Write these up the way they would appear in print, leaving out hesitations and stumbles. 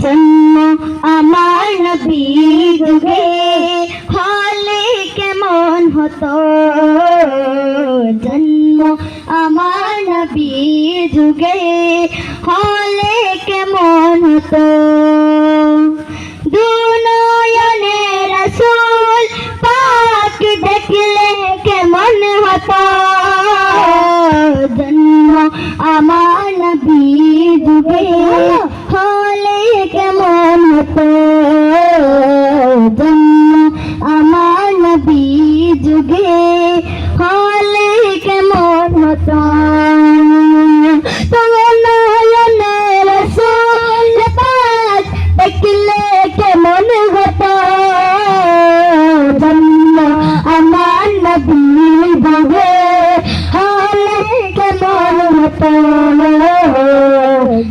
জন্ম আমার নবী যুগে হলে কেমন হতো, জন্ম আমার নবী যুগে হলে কেমন হতো। দুনয়নে রাসূল পাক দেখলে কেমন হতো, জন্ম আমার নবী যুগে হলে কেমন হতো, জন্ম আমার নবী যুগে হলে কেমন হতো। নয়নে রাসূল পাক দেখলে কেমন হতো, জন্ম আমার নবী যুগে হলে কেমন হতো,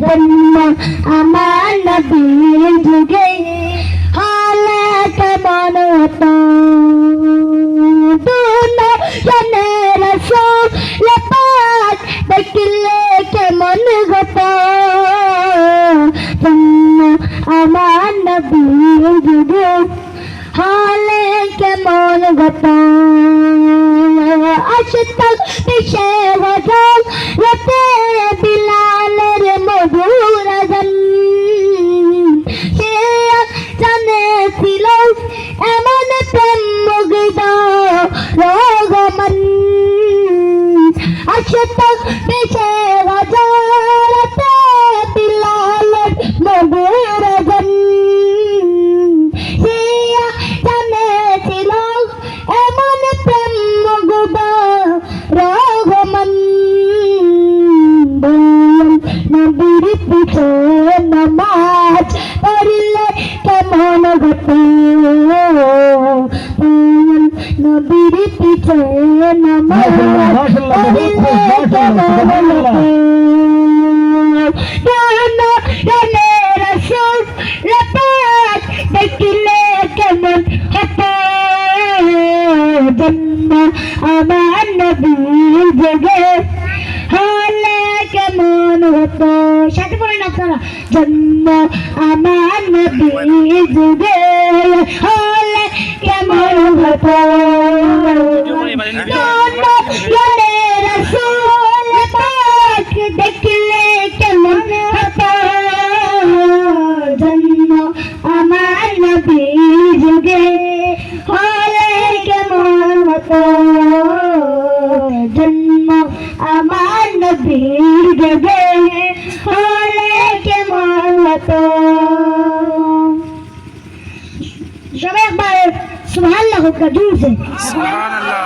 জন্ম আমার নবী যুগে হলে কেমন হতো। দুনয়নে রাসূল পাক দেখলে কেমন হতো, জন্ম আমার নবী যুগে হলে কেমন হতো। আশতাল পেশে হজম রাতে বিলালের মধুর আযান, সে জানেছিল এমন প্রেম মুগ্ধ রোগমন। আশতাল পেশে হজম রাতে বিলালের মধুর আযান, সে জানেছিল এমন প্রেম মুগ্ধ রোগমন। নবীর পিছে নামাজ পড়লে কেমন হতো, নবীর পিছে নামাজ পড়লে কেমন হতো। নয়নে রাসূল পাক দেখলে কেমন হতো, জন্ম আমার নবী যুগে হলে কেমন হতো। সাথে বলেন আপনারা, জন্ম আমার নবী যুগে হলে কেমন হতো। নয়নে রাসূল পাক দেখলে কেমন হতো, জন্ম আমার নবী যুগে হলে কেমন হতো, জন্ম আমার নবী যুগে হলে কেমন হতো। সবাই একবার সুবহানাল্লাহ হোক জোর से। সুবহানাল্লাহ।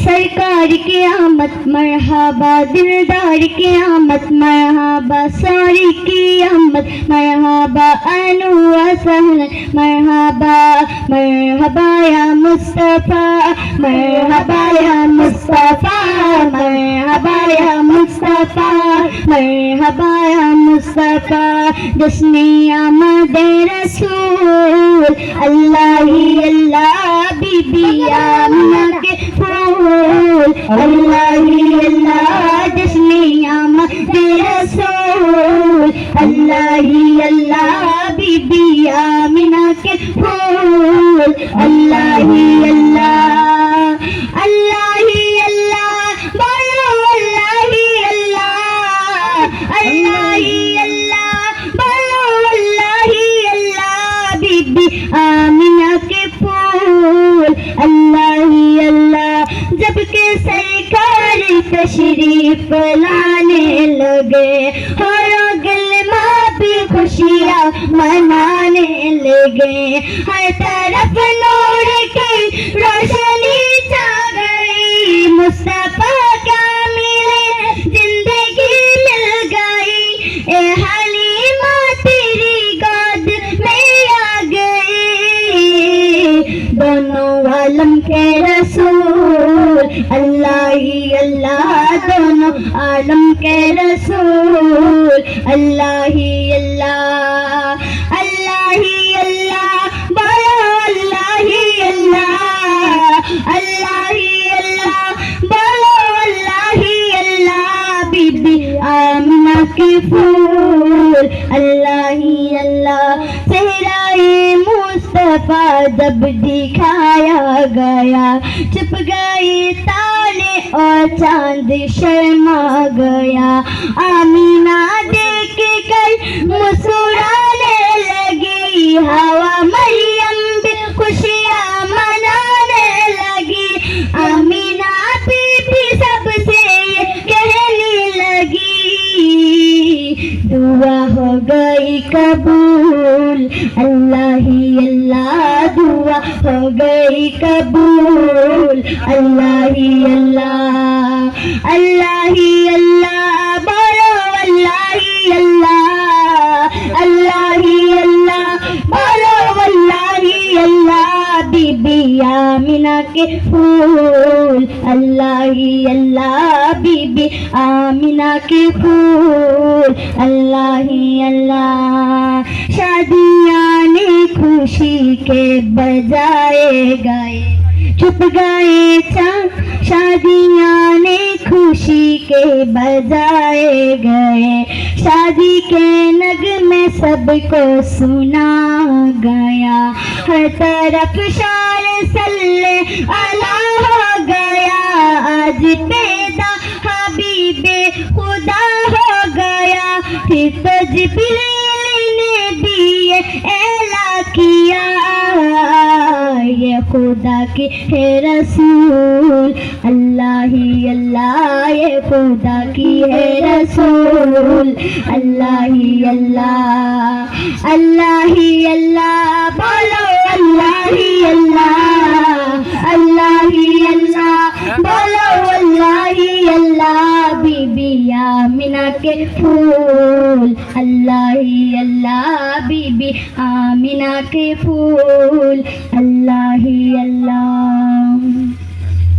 सरकार की आमद मरहबा, दिलदार की आमद मरहबा, सारी की आमद मरहबा, अनु व सहलन मरहबा। मरहबा या मुस्तफा, मरहबा या मुस्तफा, मरहबा या मुस्तफा, मरहबा या मुस्तफा। जिसने आमद रसूल अल्लाह ही अल्लाह, बीबी आमिना के फूल अल्लाह ही अल्लाह। जिसने आमद रसूल अल्लाह ही अल्लाह, बीबी आमिना के फूल अल्लाह ही अल्लाह। अल्लाह ही अल्लाह बोलो, अल्लाह ही अल्लाह, अल्लाह ही अल्लाह बोलो, अल्लाह ही अल्लाह। बीबी आमिना के फूल अल्लाह ही अल्लाह। जब के सरकार तशरीफ लाने लगे, हर गिलमा भी खुशियाँ मनाने लगे। हर तरफ नूर की रोशनी छा गई, मुस्तफा क्या मिले जिंदगी मिल गई। ए हलीमा तेरी गोद में आ गई, दोनों आलम के रसूल अल्लाह ही अल्लाह, दोनों आलम के रसूल अल्लाह ही अल्लाह। अल्लाह ही अल्लाह बोलो, अल्लाह ही अल्लाह चेहरा-ए मुस्तफा जब दिखाया गया, छुप गए तारे और चांद शर्मा गया। आमीना देख कर मुस्कुराने लगी, हवा मरियम भी खुशियाँ मनाने लगी। आमीना बीबी सबसे ये कहने लगी, दुआ हो गई कबूल, अल्लाह ही अल्लाह, दुआ हो गई कबूल, अल्लाह ही अल्लाह, अल्लाह ही अल्लाह, बोलो अल्लाह ही अल्लाह, अल्लाह ही अल्लाह, बोलो अल्लाह ही अल्लाह। बीबी आमिना के फूल, अल्लाह ही अल्लाह, बीबी आमिना के फूल, अल्लाह ही अल्लाह। शादियाँ ने खुशी के बजाए गाए, छुप गए चाँद, शादियाँ ने खुशी के बजाए गए। शादी के नगमे सबको सुना गया, हर तरफ शार सल्ले अला हो गया। आज पैदा हबीबे खुदा हो गया, फिर तो जिब्रील ने भी ये ऐला किया, ये खुदा की है रसूल, अल्लाह ही अल्लाह, ये खुदा की है रसूल, अल्लाह ही अल्लाह, अल्लाह ही अल्लाह, बोलो अल्लाह ही अल्लाह, अल्लाह ही अल्लाह, बोलो अल्लाह ही अल्लाह। बीबी आमिना के फूल, अल्लाह ही अल्लाह, बीबी आमिना के फूल, अल्लाह ही अल्लाह।